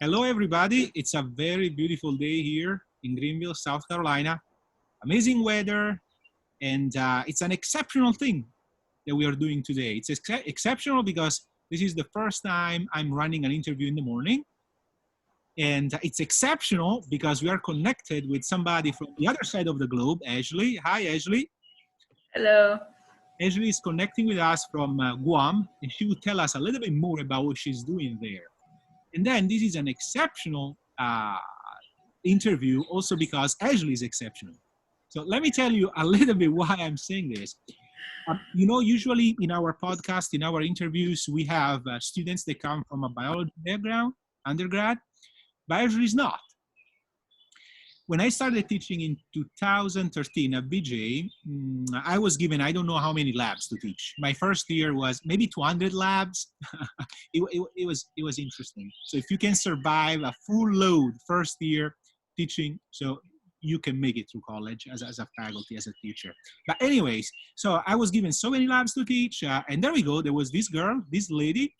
Hello, everybody. It's a very beautiful day here in Greenville, South Carolina. Amazing weather, and it's an exceptional thing that we are doing today. It's exceptional because this is the first time I'm running an interview in the morning. And it's exceptional because we are connected with somebody from the other side of the globe, Ashley. Hi, Ashley. Hello. Ashley is connecting with us from Guam, and she will tell us a little bit more about what she's doing there. And then this is an exceptional interview also because Ashley is exceptional. So let me tell you a little bit why I'm saying this. Usually in our podcast, in our interviews, we have students that come from a biology background, undergrad, but Ashley is not. When I started teaching in 2013 at BJ, I was given, I don't know how many labs to teach. My first year was maybe 200 labs. it was interesting. So if you can survive a full load first year teaching, so you can make it through college as a faculty, as a teacher. But anyways, so I was given so many labs to teach. And there we go. There was this girl, this lady,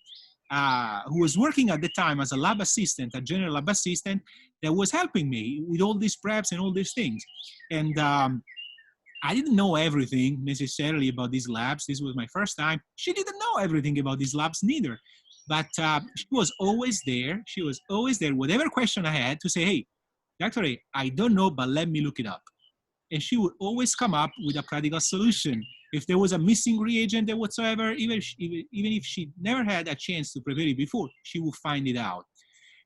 who was working at the time as a lab assistant, a general lab assistant, that was helping me with all these preps and all these things. And I didn't know everything necessarily about these labs. This was my first time. She didn't know everything about these labs neither. But she was always there. She was always there. Whatever question I had to say, hey, Dr. A, I don't know, but let me look it up. And she would always come up with a practical solution. If there was a missing reagent or whatsoever, even if she never had a chance to prepare it before, she would find it out.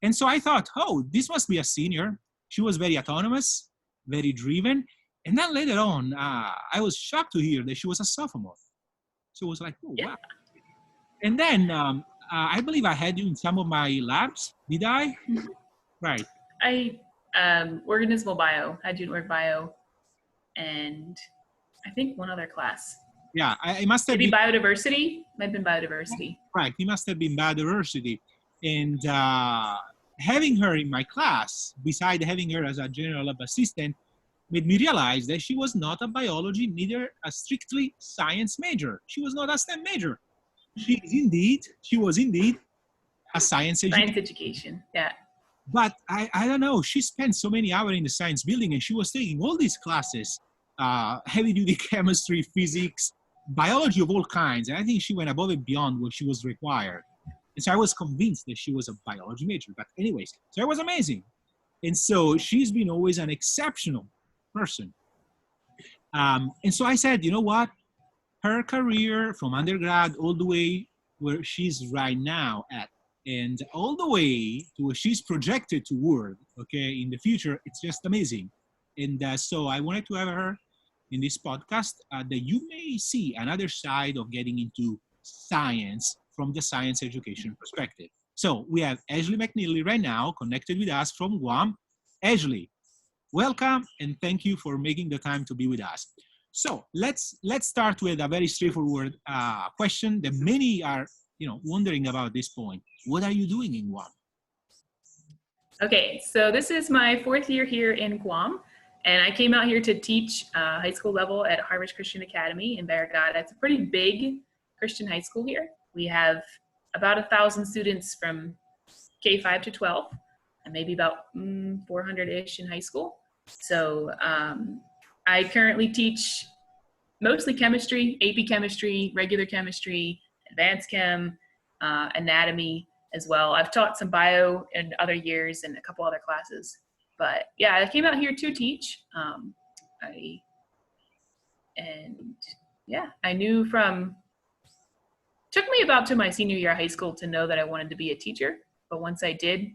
And so I thought, oh, this must be a senior. She was very autonomous, very driven. And then later on, I was shocked to hear that she was a sophomore. So it was like, oh, wow. And then I believe I had you in some of my labs. Did I? Right. Organismal bio, had you work bio, and I think one other class. Yeah, I must have been biodiversity. Might have been biodiversity. Right, he must have been biodiversity. And having her in my class, beside having her as a general lab assistant, made me realize that she was not a biology, neither a strictly science major. She was not a STEM major. She was indeed a science education. Yeah. But I don't know, she spent so many hours in the science building and she was taking all these classes, heavy duty chemistry, physics, biology of all kinds. And I think she went above and beyond what she was required. And so I was convinced that she was a biology major. But anyways, so it was amazing. And so she's been always an exceptional person. And so I said, you know what? Her career from undergrad all the way where she's right now at, and all the way to where she's projected to work, okay, in the future, it's just amazing. And so I wanted to have her in this podcast that you may see another side of getting into science from the science education perspective. So we have Ashley McNally right now connected with us from Guam. Ashley, welcome and thank you for making the time to be with us. So let's start with a very straightforward question that many are wondering about this point. What are you doing in Guam? Okay, so this is my 4th year here in Guam, and I came out here to teach high school level at Harvest Christian Academy in Barrigada. It's a pretty big Christian high school here. We have about 1,000 students from K-5 to 12, and maybe about 400-ish in high school. So I currently teach mostly chemistry, AP chemistry, regular chemistry, advanced chem, anatomy as well. I've taught some bio in other years and a couple other classes. But yeah, I came out here to teach. I knew took me about to my senior year of high school to know that I wanted to be a teacher. But once I did,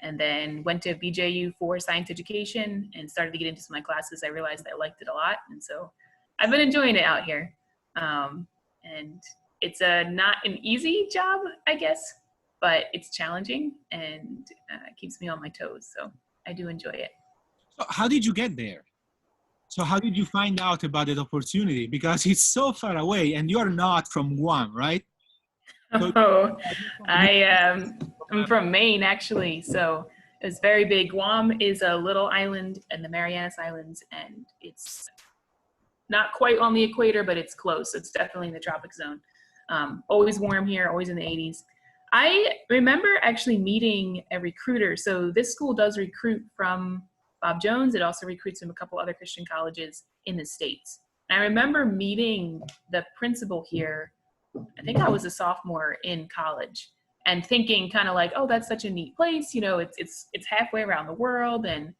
and then went to BJU for science education and started to get into some of my classes, I realized I liked it a lot. And so I've been enjoying it out here. And it's not an easy job, I guess, but it's challenging and keeps me on my toes. So I do enjoy it. So how did you get there? So how did you find out about that opportunity? Because it's so far away and you're not from Guam, right? So, I'm from Maine, actually. So it's very big. Guam is a little island in the Marianas Islands, and it's not quite on the equator, but it's close. It's definitely in the tropic zone. Always warm here, always in the 80s. I remember actually meeting a recruiter. So this school does recruit from Bob Jones. It also recruits from a couple other Christian colleges in the States. And I remember meeting the principal here. I think I was a sophomore in college, and thinking kind of like, oh, that's such a neat place. You know, it's halfway around the world, and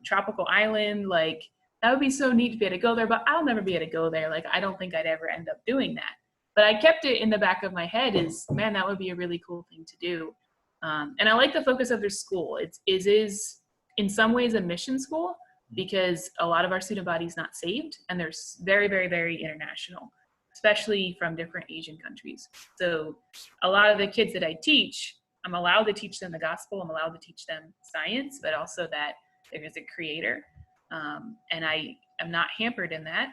tropical island. Like, that would be so neat to be able to go there, but I'll never be able to go there. Like, I don't think I'd ever end up doing that. But I kept it in the back of my head is, man, that would be a really cool thing to do. And I like the focus of their school. It is in some ways a mission school, because a lot of our student body is not saved, and they're very, very, very international, especially from different Asian countries. So a lot of the kids that I teach, I'm allowed to teach them the gospel. I'm allowed to teach them science, but also that there is a creator. And I am not hampered in that.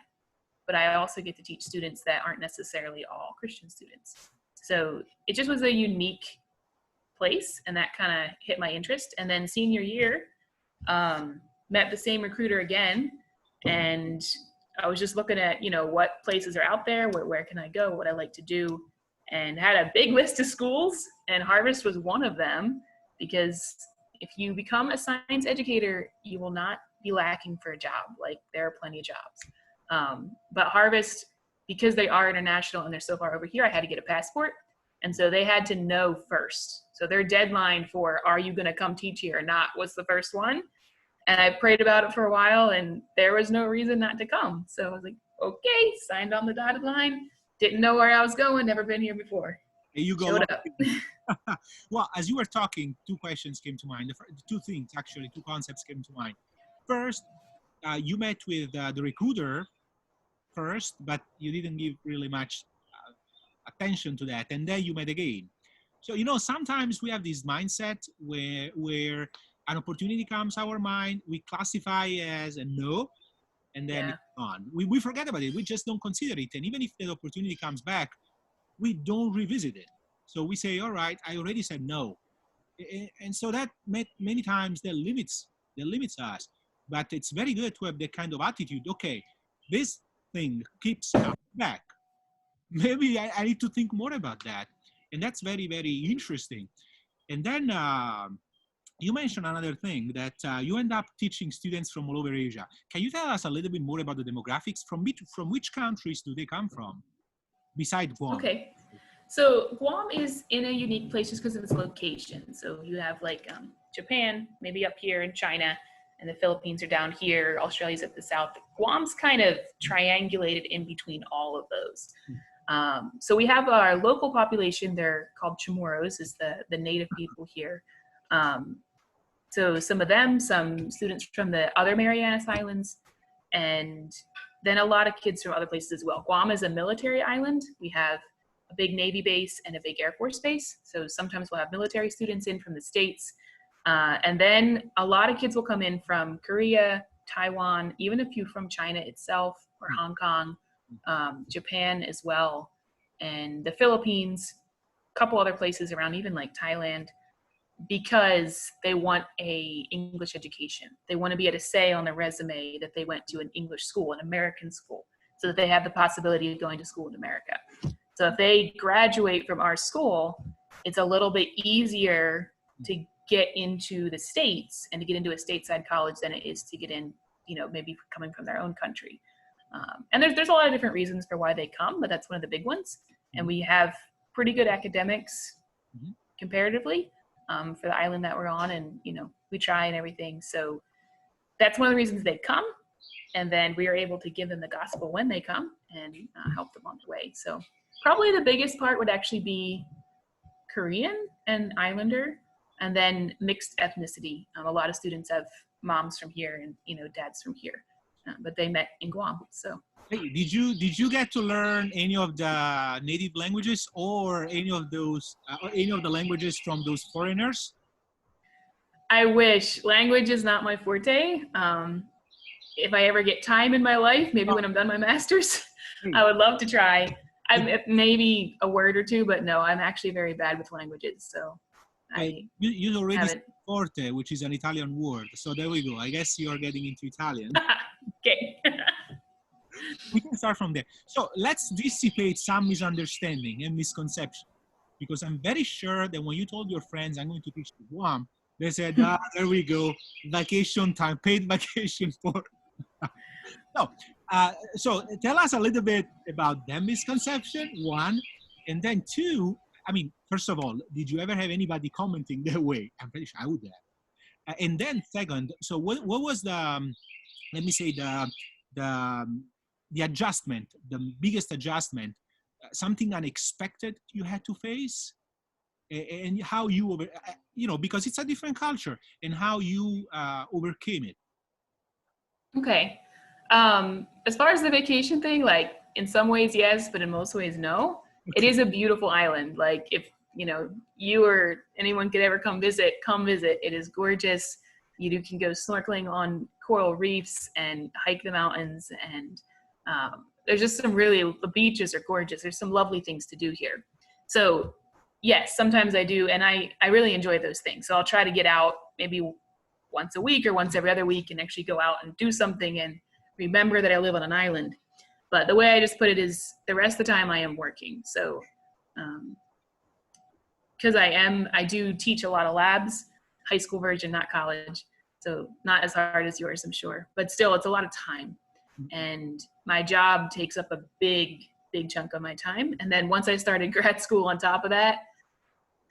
But I also get to teach students that aren't necessarily all Christian students. So it just was a unique place, and that kind of hit my interest. And then senior year, met the same recruiter again, and I was just looking at, you know, what places are out there, where can I go, what I like to do, and had a big list of schools, and Harvest was one of them, because if you become a science educator, you will not be lacking for a job. Like, there are plenty of jobs. But Harvest, because they are international and they're so far over here, I had to get a passport. And so they had to know first. So their deadline for, are you going to come teach here or not, was the first one. And I prayed about it for a while, and there was no reason not to come. So I was like, okay, signed on the dotted line. Didn't know where I was going, never been here before. Here you go. Showed up. Well, as you were talking, two questions came to mind. Two things, actually, two concepts came to mind. First, you met with the recruiter first, but you didn't give really much attention to that, and then you met again. So, you know, sometimes we have this mindset where an opportunity comes our mind, we classify as a no, and then it's gone. We forget about it. We just don't consider it. And even if the opportunity comes back, we don't revisit it. So we say, all right, I already said no. And so that many times that limits us. But it's very good to have that kind of attitude. Okay, this thing keeps coming back. Maybe I need to think more about that. And that's very, very interesting. And then you mentioned another thing, that you end up teaching students from all over Asia. Can you tell us a little bit more about the demographics? From which countries do they come from, besides Guam? Okay. So Guam is in a unique place just because of its location. So you have like Japan, maybe up here, in China, and the Philippines are down here. Australia's at the south. Guam's kind of triangulated in between all of those. So we have our local population. They're called Chamorros, is the native people here. So some of them, some students from the other Marianas Islands, and then a lot of kids from other places as well. Guam is a military island. We have a big Navy base and a big Air Force base. So sometimes we'll have military students in from the States. And then a lot of kids will come in from Korea, Taiwan, even a few from China itself, or Hong Kong, Japan as well, and the Philippines, a couple other places around, even like Thailand, because they want a English education. They want to be able to say on their resume that they went to an English school, an American school, so that they have the possibility of going to school in America. So if they graduate from our school, it's a little bit easier to get into the States and to get into a stateside college than it is to get in, you know, maybe coming from their own country. And there's a lot of different reasons for why they come, but that's one of the big ones. And we have pretty good academics comparatively for the island that we're on, and, you know, we try and everything. So that's one of the reasons they come. And then we are able to give them the gospel when they come and help them on the way. So probably the biggest part would actually be Korean and Islander, and then mixed ethnicity. A lot of students have moms from here and, you know, dads from here, but they met in Guam. So hey, did you get to learn any of the native languages, or any of those or any of the languages from those foreigners? I wish. Language is not my forte. If I ever get time in my life, maybe when I'm done my master's, I would love to try. Maybe a word or two, but no, I'm actually very bad with languages. So you already said forte, which is an Italian word. So there we go. I guess you're getting into Italian. Okay. We can start from there. So let's dissipate some misunderstanding and misconception. Because I'm very sure that when you told your friends I'm going to teach to Guam, they said, there we go, vacation time, paid vacation for. No. So tell us a little bit about that misconception, one, and then two, I mean, first of all, did you ever have anybody commenting that way? I'm pretty sure I would have. And then second, so what was the, let me say, the, the adjustment, the biggest adjustment, something unexpected you had to face? And how you over, because it's a different culture, and how you overcame it. Okay. As far as the vacation thing, like in some ways, yes, but in most ways, no. It is a beautiful island. Like if, you or anyone could ever come visit. It is gorgeous. You can go snorkeling on coral reefs and hike the mountains. And there's just the beaches are gorgeous. There's some lovely things to do here. So yes, sometimes I do. And I really enjoy those things. So I'll try to get out maybe once a week or once every other week and actually go out and do something and remember that I live on an island. But the way I just put it is the rest of the time I am working. So, because I do teach a lot of labs, high school version, not college. So not as hard as yours, I'm sure, but still it's a lot of time. And my job takes up a big chunk of my time. And then once I started grad school on top of that,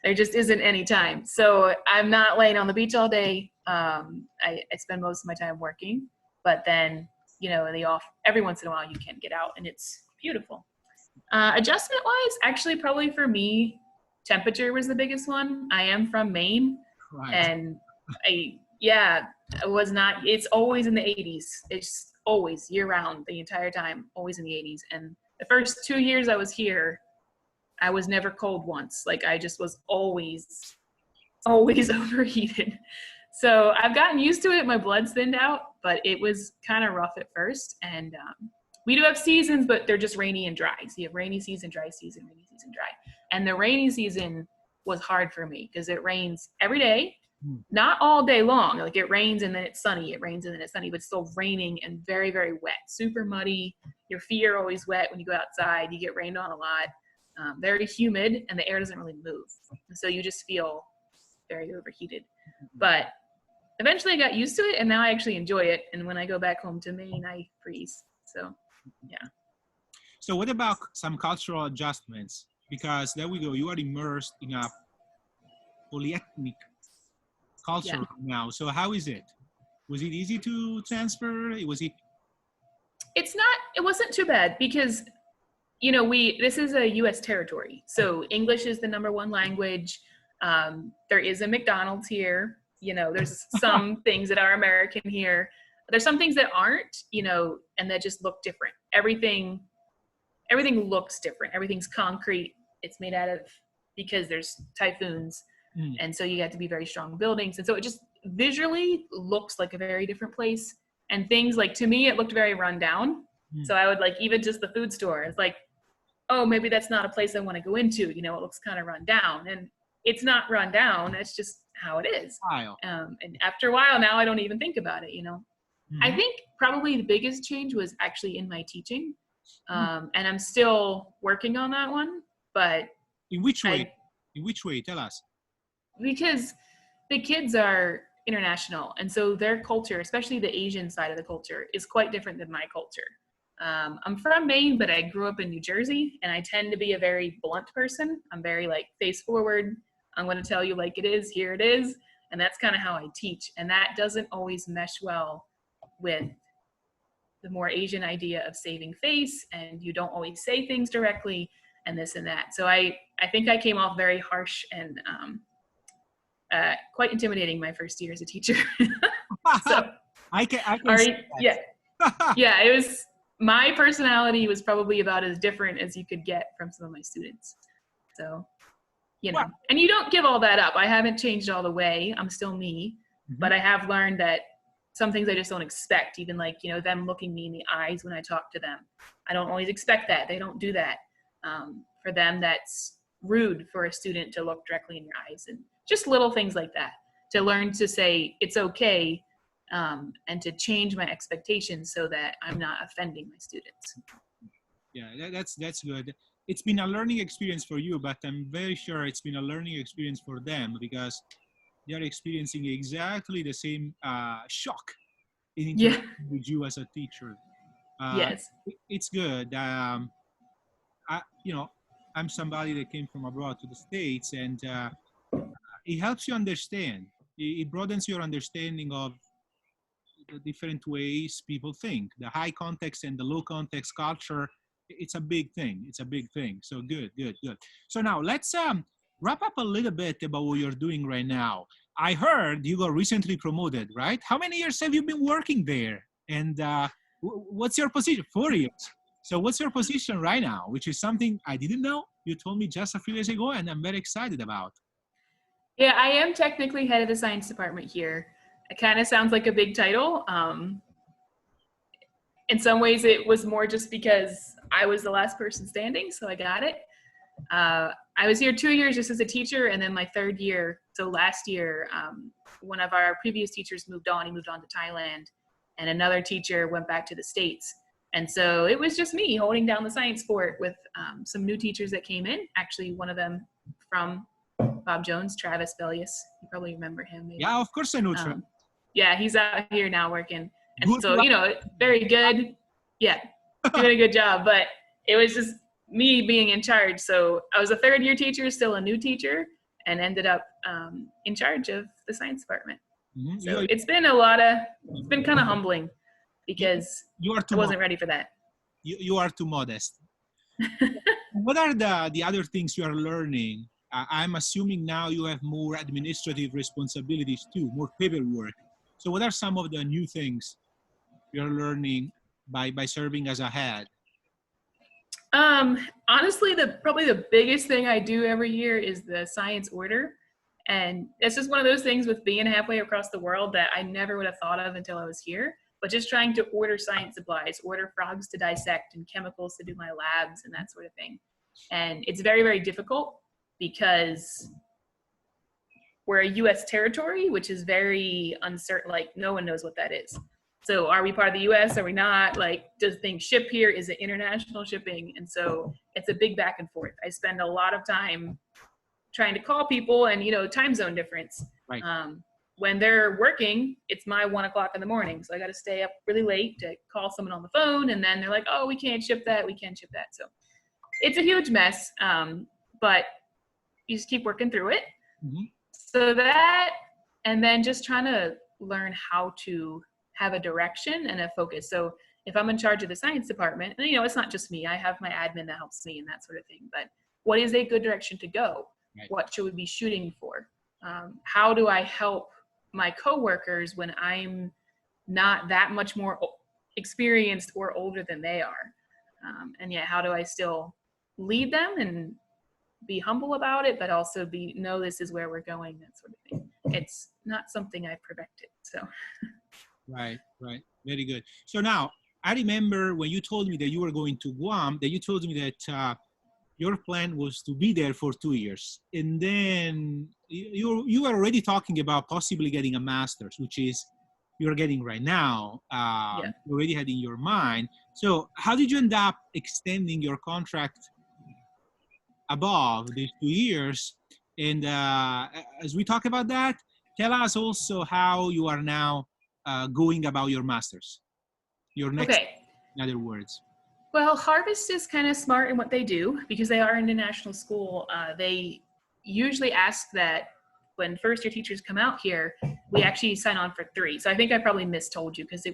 there just isn't any time. So I'm not laying on the beach all day. I spend most of my time working, but then, in the off, every once in a while you can get out and it's beautiful. Adjustment wise, actually probably for me, temperature was the biggest one. I am from Maine. Right. And it's always in the 80s. It's always year round, the entire time, always in the 80s. And the first 2 years I was here, I was never cold once. Like I just was always overheated. So I've gotten used to it. My blood's thinned out, but it was kind of rough at first. And we do have seasons, but they're just rainy and dry. So you have rainy season, dry season, rainy season, dry. And the rainy season was hard for me because it rains every day, not all day long. Like it rains and then it's sunny. It rains and then it's sunny, but it's still raining and very, very wet, super muddy. Your feet are always wet when you go outside. You get rained on a lot. Very humid, and the air doesn't really move. So you just feel very overheated. But eventually I got used to it, and now I actually enjoy it. And when I go back home to Maine, I freeze. So, yeah. So what about some cultural adjustments? Because there we go, you are immersed in a polyethnic culture now. So how is it? Was it easy to transfer? It wasn't too bad because this is a U.S. territory, so English is the number one language. There is a McDonald's here. There's some things that are American here. There's some things that aren't, and that just look different. Everything looks different. Everything's concrete. It's made out of, because there's typhoons. And so you have to be very strong buildings. And so it just visually looks like a very different place. And things like, to me, it looked very run down. So I would even just the food store. It's like, oh, maybe that's not a place I want to go into. It looks kind of run down. And it's not run down. It's just how it is. And after a while, now I don't even think about it, I think probably the biggest change was actually in my teaching. And I'm still working on that one. But in which way? In which way? Tell us. Because the kids are international. And so their culture, especially the Asian side of the culture, is quite different than my culture. I'm from Maine, but I grew up in New Jersey, and I tend to be a very blunt person. I'm very face forward. I'm going to tell you like it is, here it is. And that's kind of how I teach. And that doesn't always mesh well with the more Asian idea of saving face, and you don't always say things directly and this and that. So I think I came off very harsh and quite intimidating my first year as a teacher. So I can yeah, it was, my personality was probably about as different as you could get from some of my students. So, and you don't give all that up. I haven't changed all the way. I'm still me, but I have learned that some things I just don't expect, even them looking me in the eyes when I talk to them. I don't always expect that. They don't do that. For them, that's rude for a student to look directly in your eyes, and just little things like that, to learn to say it's okay, and to change my expectations so that I'm not offending my students. Yeah, that's good. it's been a learning experience for you, but I'm very sure it's been a learning experience for them because they are experiencing exactly the same shock in Yeah. interacting with you as a teacher. Uh, Yes. it's good. You know, I'm somebody that came from abroad to the States, and it helps you understand. It broadens your understanding of the different ways people think. The high context and the low context culture, it's a big thing. It's a big thing. So good, good, good. So now let's wrap up a little bit about what you're doing right now. I heard you got recently promoted, right? How many years have you been working there? And what's your position? 4 years. So what's your position right now? Which is something I didn't know. You told me just a few days ago, and I'm very excited about. Yeah, I am technically head of the science department here. It kind of sounds like a big title. In some ways, it was more just because I was the last person standing, so I got it. I was here 2 years just as a teacher, and then my third year, so last year, one of our previous teachers moved on. He moved on to Thailand, and another teacher went back to the States. And so it was just me holding down the science fort with some new teachers that came in. Actually, one of them from Bob Jones, Travis Bellius. You probably remember him. Maybe. Yeah, of course I know Travis. Yeah, he's out here now working. And Good so, luck. you know, very good. Yeah, doing a good job. But it was just me being in charge. So I was a third year teacher, still a new teacher, and ended up in charge of the science department. Mm-hmm. So it's been it's been kind of humbling because I wasn't ready for that. You are too modest. What are the other things you are learning? I'm assuming now you have more administrative responsibilities too, more paperwork. So what are some of the new things you're learning by serving as a head? Honestly, probably the biggest thing I do every year is the science order. And it's just one of those things with being halfway across the world that I never would have thought of until I was here. But just trying to order science supplies, order frogs to dissect and chemicals to do my labs and that sort of thing. And it's very, very difficult because we're a U.S. territory, which is very uncertain. Like, no one knows what that is. So are we part of the U.S.? Are we not? Like, does things ship here? Is it international shipping? And so it's a big back and forth. I spend a lot of time trying to call people and, you know, time zone difference. Right. When they're working, it's my 1 o'clock in the morning. So I got to stay up really late to call someone on the phone. And then they're like, oh, we can't ship that. We can't ship that. So it's a huge mess. But you just keep working through it. Mm-hmm. So that, and then just trying to learn how to have a direction and a focus. So if I'm in charge of the science department, and, you know, it's not just me, I have my admin that helps me and that sort of thing, but what is a good direction to go? Right. What should we be shooting for? How do I help my coworkers when I'm not that much more experienced or older than they are? And yet, how do I still lead them and be humble about it, but also know this is where we're going, that sort of thing. It's not something I've perfected, so. Right. Very good. So now, I remember when you told me that you were going to Guam, that you told me that your plan was to be there for 2 years. And then you were already talking about possibly getting a master's, which is you're getting right now. You already had in your mind. So how did you end up extending your contract above these 2 years? And as we talk about that, tell us also how you are now going about your master's, your next, in other words. Well, Harvest is kind of smart in what they do because they are an international school. They usually ask that when first year teachers come out here, we actually sign on for 3. So I think I probably mistold you because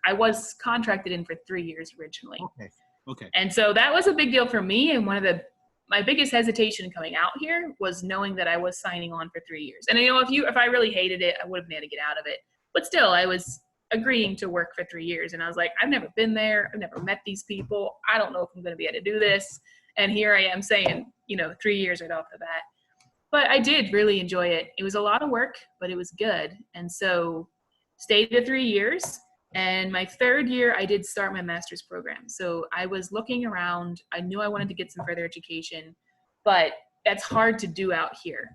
I was contracted in for 3 years originally. Okay. And so that was a big deal for me. And my biggest hesitation coming out here was knowing that I was signing on for 3 years. And, you know, if I really hated it, I would have been able to get out of it. But still, I was agreeing to work for 3 years. And I was like, I've never been there. I've never met these people. I don't know if I'm going to be able to do this. And here I am saying, you know, 3 years right off the bat. But I did really enjoy it. It was a lot of work, but it was good. And so stayed the 3 years. And my third year, I did start my master's program. So I was looking around. I knew I wanted to get some further education, but that's hard to do out here.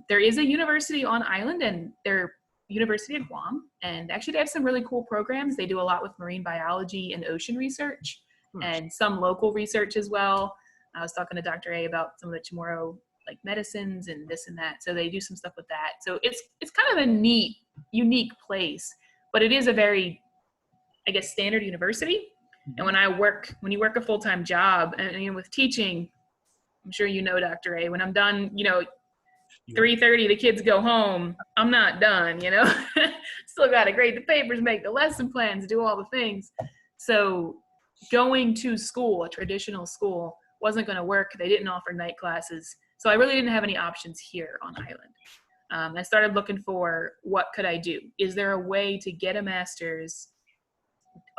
There is a university on island, and they're University of Guam. And actually, they have some really cool programs. They do a lot with marine biology and ocean research and some local research as well. I was talking to Dr. A about some of the tomorrow like medicines and this and that. So they do some stuff with that. So it's kind of a neat, unique place, but it is a very, I guess, standard university. And when you work a full-time job and with teaching, I'm sure you know, Dr. A, when I'm done, 3:30, the kids go home, I'm not done, still got to grade the papers, make the lesson plans, do all the things. So going to school, a traditional school, wasn't going to work. They didn't offer night classes. So I really didn't have any options here on island. I started looking for what could I do? Is there a way to get a master's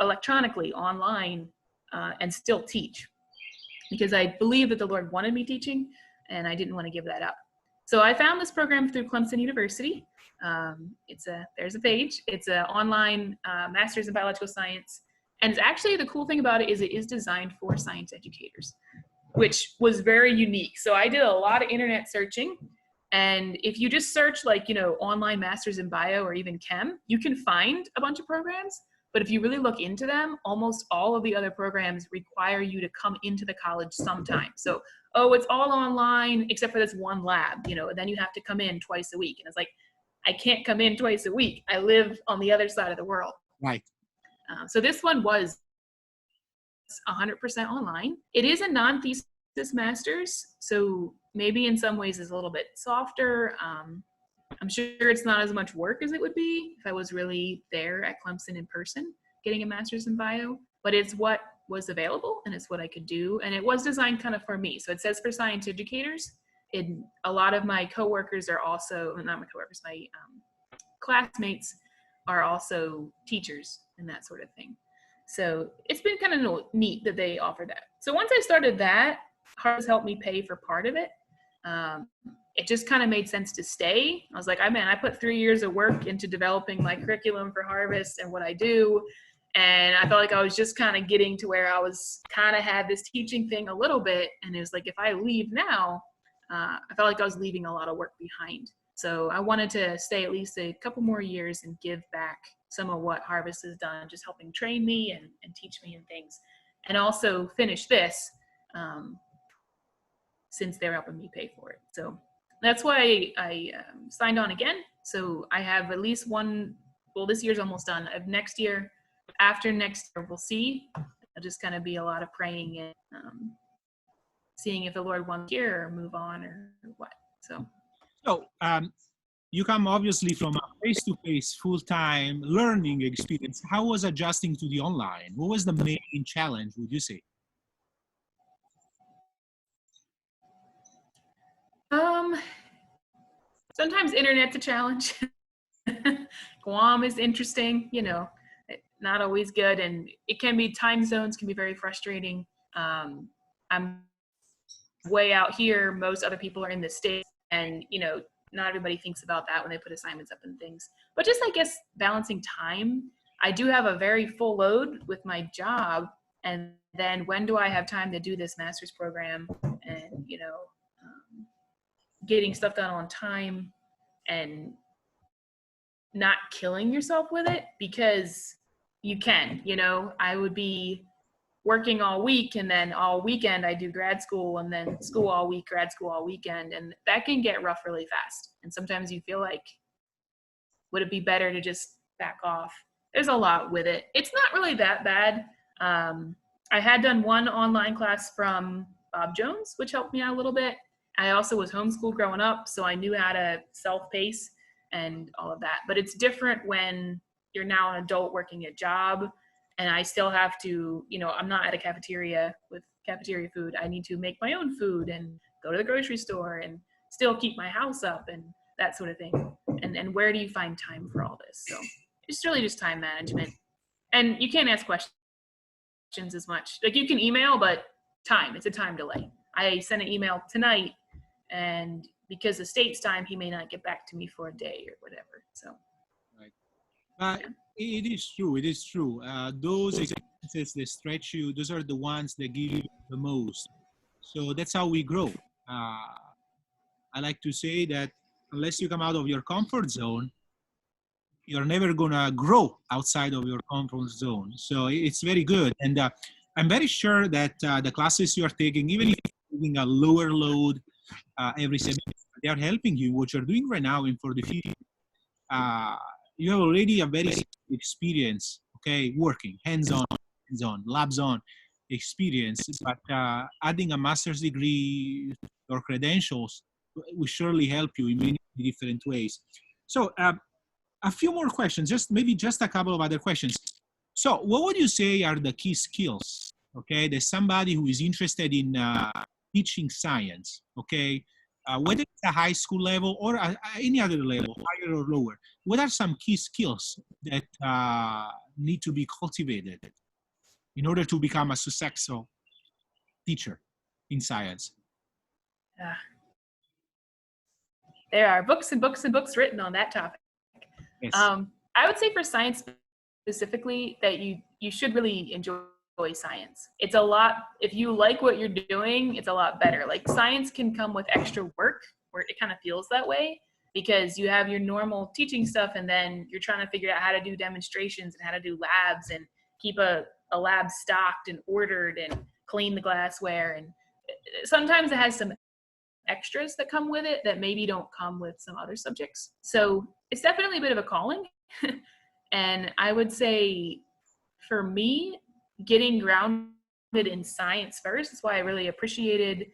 electronically online and still teach? Because I believe that the Lord wanted me teaching and I didn't want to give that up. So I found this program through Clemson University. There's a page. It's an online master's in biological science. And it's actually, the cool thing about it is designed for science educators, which was very unique. So I did a lot of internet searching. And if you just search online masters in bio or even chem, you can find a bunch of programs. But if you really look into them, almost all of the other programs require you to come into the college sometime. So, it's all online except for this one lab, and then you have to come in twice a week. And it's like, I can't come in twice a week. I live on the other side of the world. Right. So this one was 100% online. It is a non-thesis master's, so maybe in some ways it's a little bit softer. I'm sure it's not as much work as it would be if I was really there at Clemson in person getting a master's in bio, but it's what was available and it's what I could do. And it was designed kind of for me. So it says for science educators. A lot of my coworkers are also, not my coworkers, my classmates are also teachers and that sort of thing. So it's been kind of neat that they offer that. So once I started that, Harvest helped me pay for part of it. It just kind of made sense to stay. I was like, I put 3 years of work into developing my curriculum for Harvest and what I do. And I felt like I was just kind of getting to where I was kind of had this teaching thing a little bit. And it was like, if I leave now, I felt like I was leaving a lot of work behind. So I wanted to stay at least a couple more years and give back some of what Harvest has done, just helping train me and teach me and things. And also finish this since they're helping me pay for it. So that's why I signed on again. So I have at least one, this year's almost done. Next year, after next year, we'll see. It'll just kind of be a lot of praying and seeing if the Lord wants here or move on or what. So you come obviously from a face-to-face, full-time learning experience. How was adjusting to the online? What was the main challenge, would you say? Sometimes internet's a challenge. Guam is interesting, not always good. And it can be, time zones can be very frustrating. I'm way out here. Most other people are in the States and, not everybody thinks about that when they put assignments up and things. But just, I guess, balancing time. I do have a very full load with my job. And then when do I have time to do this master's program and, getting stuff done on time and not killing yourself with it, because you can, I would be working all week and then all weekend I do grad school and then school all week, grad school all weekend. And that can get rough really fast. And sometimes you feel like, would it be better to just back off? There's a lot with it. It's not really that bad. I had done one online class from Bob Jones, which helped me out a little bit. I also was homeschooled growing up, so I knew how to self-pace and all of that. But it's different when you're now an adult working a job, and I still have to, I'm not at a cafeteria with cafeteria food. I need to make my own food and go to the grocery store and still keep my house up and that sort of thing. And where do you find time for all this? So it's really just time management. And you can't ask questions as much. Like, you can email, but it's a time delay. I sent an email tonight, and because of State's time, he may not get back to me for a day or whatever. So, right. It is true. It is true. Those experiences that stretch you, those are the ones that give you the most. So that's how we grow. I like to say that unless you come out of your comfort zone, you're never gonna grow outside of your comfort zone. So it's very good. And I'm very sure that the classes you're taking, even if giving a lower load every semester. They are helping you what you're doing right now and for the future. You have already a very experience, okay, working hands-on, labs-on experience, but adding a master's degree or credentials will surely help you in many different ways. So a few more questions, just a couple of other questions. So what would you say are the key skills, okay, that somebody who is interested in teaching science, okay, whether it's a high school level or any other level, higher or lower, what are some key skills that need to be cultivated in order to become a successful teacher in science? There are books and books and books written on that topic. Yes. I would say for science specifically that you should really enjoy science. It's a lot, if you like what you're doing, it's a lot better. Like science can come with extra work, or it kind of feels that way, because you have your normal teaching stuff and then you're trying to figure out how to do demonstrations and how to do labs and keep a lab stocked and ordered and clean the glassware. And sometimes it has some extras that come with it that maybe don't come with some other subjects. So it's definitely a bit of a calling. And I would say for me, getting grounded in science first is why I really appreciated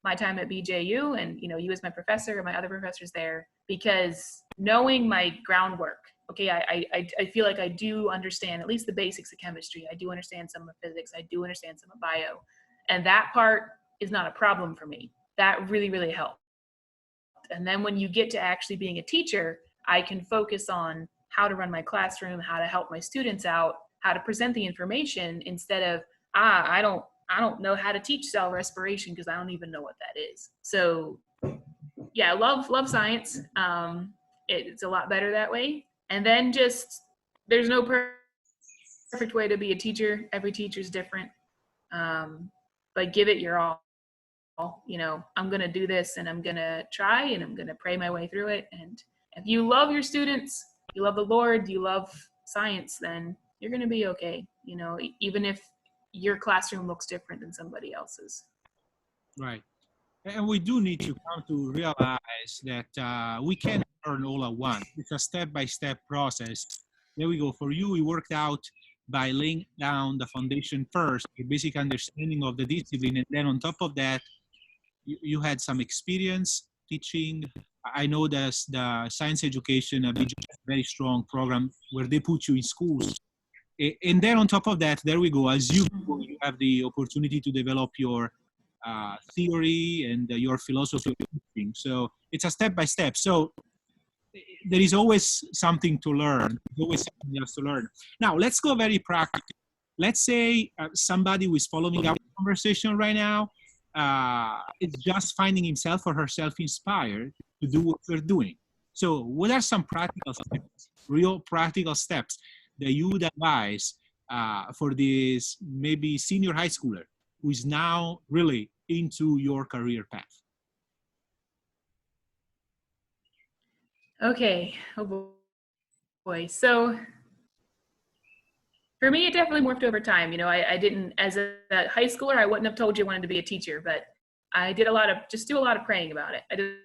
my time at BJU and, you know, you as my professor and my other professors there, because knowing my groundwork, okay, I feel like I do understand at least the basics of chemistry. I do understand some of physics. I do understand some of bio. And that part is not a problem for me. That really, really helped. And then when you get to actually being a teacher, I can focus on how to run my classroom, how to help my students out, how to present the information instead of, I don't know how to teach cell respiration because I don't even know what that is. So yeah, I love science. It's a lot better that way. And then just, there's no perfect way to be a teacher. Every teacher's different. But give it your all. You know, I'm going to do this and I'm going to try and I'm going to pray my way through it. And if you love your students, you love the Lord, you love science, then you're going to be okay. You know, even if your classroom looks different than somebody else's. Right. And we do need to come to realize that we can't learn all at once. It's a step-by-step process. There we go. For you, we worked out by laying down the foundation first, a basic understanding of the discipline. And then on top of that, you had some experience teaching. I know that the science education, a very strong program where they put you in schools. And then on top of that, there we go. As you have the opportunity to develop your theory and your philosophy of teaching. So it's a step by step. So there is always something to learn. There's always something else to learn. Now let's go very practical. Let's say somebody who is following our conversation right now is just finding himself or herself inspired to do what we're doing. So what are some practical steps, real practical steps that you would advise for this maybe senior high schooler who is now really into your career path? Okay. Oh boy. So for me, it definitely morphed over time. You know, I didn't, as a high schooler, I wouldn't have told you I wanted to be a teacher, but I did do a lot of praying about it. I did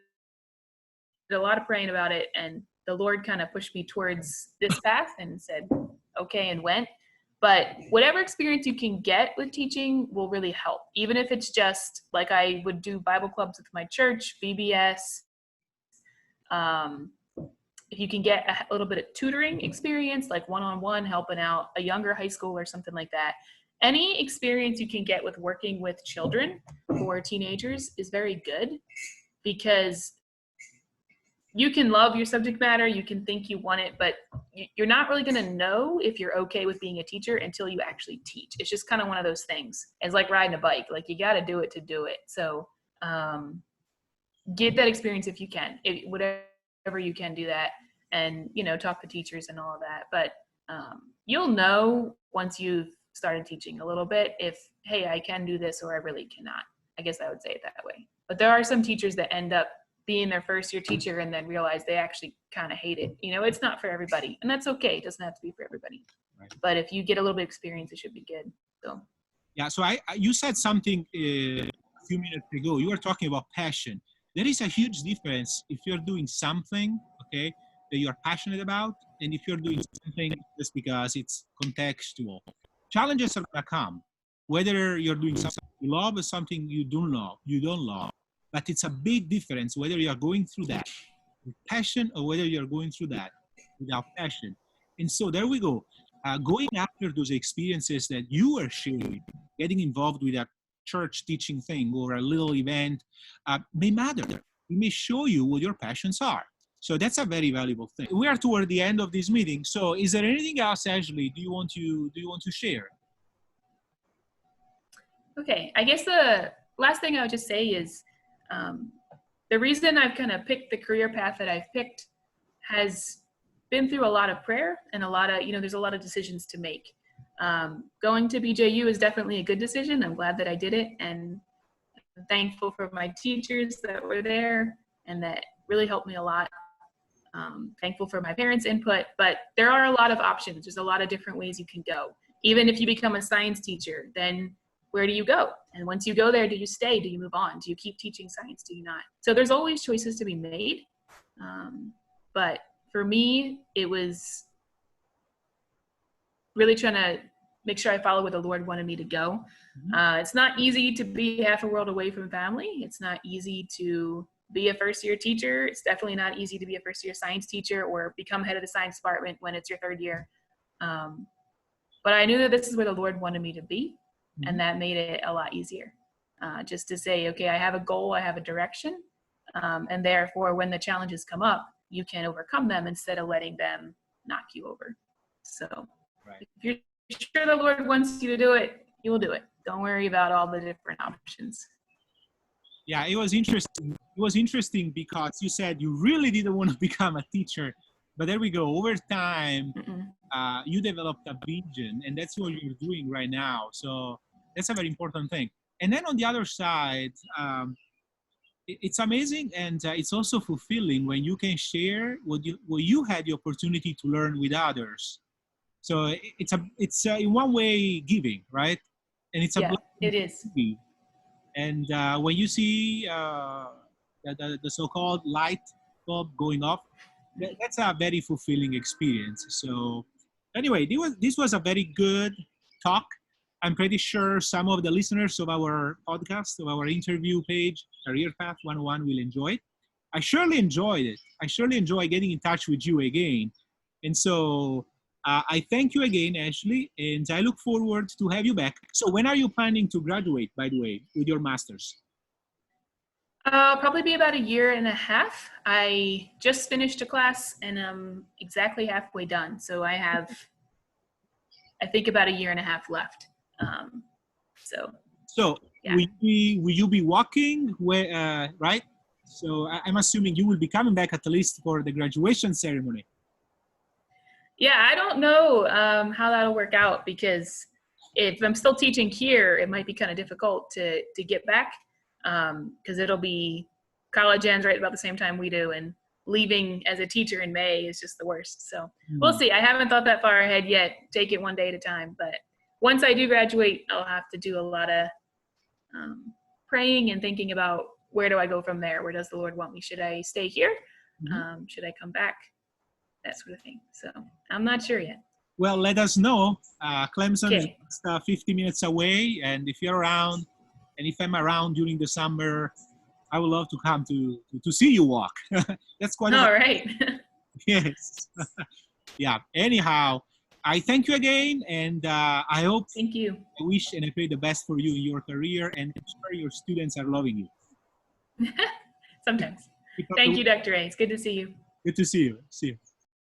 a lot of praying about it, and the Lord kind of pushed me towards this path and said, okay, and went. But whatever experience you can get with teaching will really help. Even if it's just like I would do Bible clubs with my church, VBS. If you can get a little bit of tutoring experience, like one-on-one helping out a younger high school or something like that, any experience you can get with working with children or teenagers is very good, because you can love your subject matter, you can think you want it, but you're not really going to know if you're okay with being a teacher until you actually teach. It's just kind of one of those things. It's like riding a bike. Like, you got to do it to do it. So get that experience if you can. Whatever you can, do that, and, you know, talk to teachers and all of that. But you'll know once you've started teaching a little bit if, hey, I can do this or I really cannot. I guess I would say it that way. But there are some teachers that end up being their first year teacher and then realize they actually kind of hate it. You know, it's not for everybody, and that's okay. It doesn't have to be for everybody. Right. But if you get a little bit of experience, it should be good. So yeah. So you said something few minutes ago, you were talking about passion. There is a huge difference if you're doing something, okay, that you're passionate about, and if you're doing something just because it's contextual. Challenges are gonna come, whether you're doing something you love or something you don't love. But it's a big difference whether you're going through that with passion or whether you're going through that without passion. And so there we go. Going after those experiences that you are sharing, getting involved with that church teaching thing or a little event may matter. It may show you what your passions are. So that's a very valuable thing. We are toward the end of this meeting. So is there anything else, Ashley, do you want to share? Okay, I guess the last thing I would just say is the reason I've kind of picked the career path that I've picked has been through a lot of prayer and a lot of, there's a lot of decisions to make. Going to BJU is definitely a good decision. I'm glad that I did it, and I'm thankful for my teachers that were there and that really helped me a lot. Thankful for my parents' input, but there are a lot of options. There's a lot of different ways you can go. Even if you become a science teacher, then where do you go? And once you go there, do you stay? Do you move on? Do you keep teaching science? Do you not? So there's always choices to be made. But for me, it was really trying to make sure I follow where the Lord wanted me to go. It's not easy to be half a world away from family. It's not easy to be a first-year teacher. It's definitely not easy to be a first-year science teacher or become head of the science department when it's your third year. But I knew that this is where the Lord wanted me to be, and that made it a lot easier. Just to say, okay, I have a goal, I have a direction, and therefore when the challenges come up, you can overcome them instead of letting them knock you over. So if you're sure the Lord wants you to do it, you will do it. Don't worry about all the different options. Yeah, it was interesting. It was interesting because you said you really didn't want to become a teacher, but there we go. Over time, you developed a vision, and that's what you're doing right now. So that's a very important thing. And then on the other side, it's amazing, and it's also fulfilling when you can share what you had the opportunity to learn with others. So it's in one way giving, right? And it's it is. And when you see the so-called light bulb going off, that's a very fulfilling experience. So anyway, this was a very good talk. I'm pretty sure some of the listeners of our podcast, of our interview page, Career Path 101, will enjoy it. I surely enjoyed it. I surely enjoy getting in touch with you again. And so I thank you again, Ashley, and I look forward to have you back. So when are you planning to graduate, by the way, with your master's? Probably be about a year and a half. I just finished a class and I'm exactly halfway done. So I have, I think, about a year and a half left. So yeah. will you be walking, right? So I'm assuming you will be coming back at least for the graduation ceremony. Yeah, I don't know how that'll work out, because if I'm still teaching here, it might be kind of difficult to get back, because it'll be college ends right about the same time we do, and leaving as a teacher in May is just the worst. So we'll see. I haven't thought that far ahead yet. Take it one day at a time. But once I do graduate, I'll have to do a lot of praying and thinking about, where do I go from there? Where does the Lord want me? Should I stay here? Should I come back? That sort of thing. So I'm not sure yet. Well, let us know. Clemson is Okay. 50 minutes away, and if you're around, and if I'm around during the summer, I would love to come to see you walk. That's quite all right. Yes. Yeah. Anyhow, I thank you again, and I hope. Thank you. I wish and I pray the best for you in your career, and I'm sure your students are loving you. Sometimes. Thank you, Dr. A. It's good to see you. Good to see you. See you.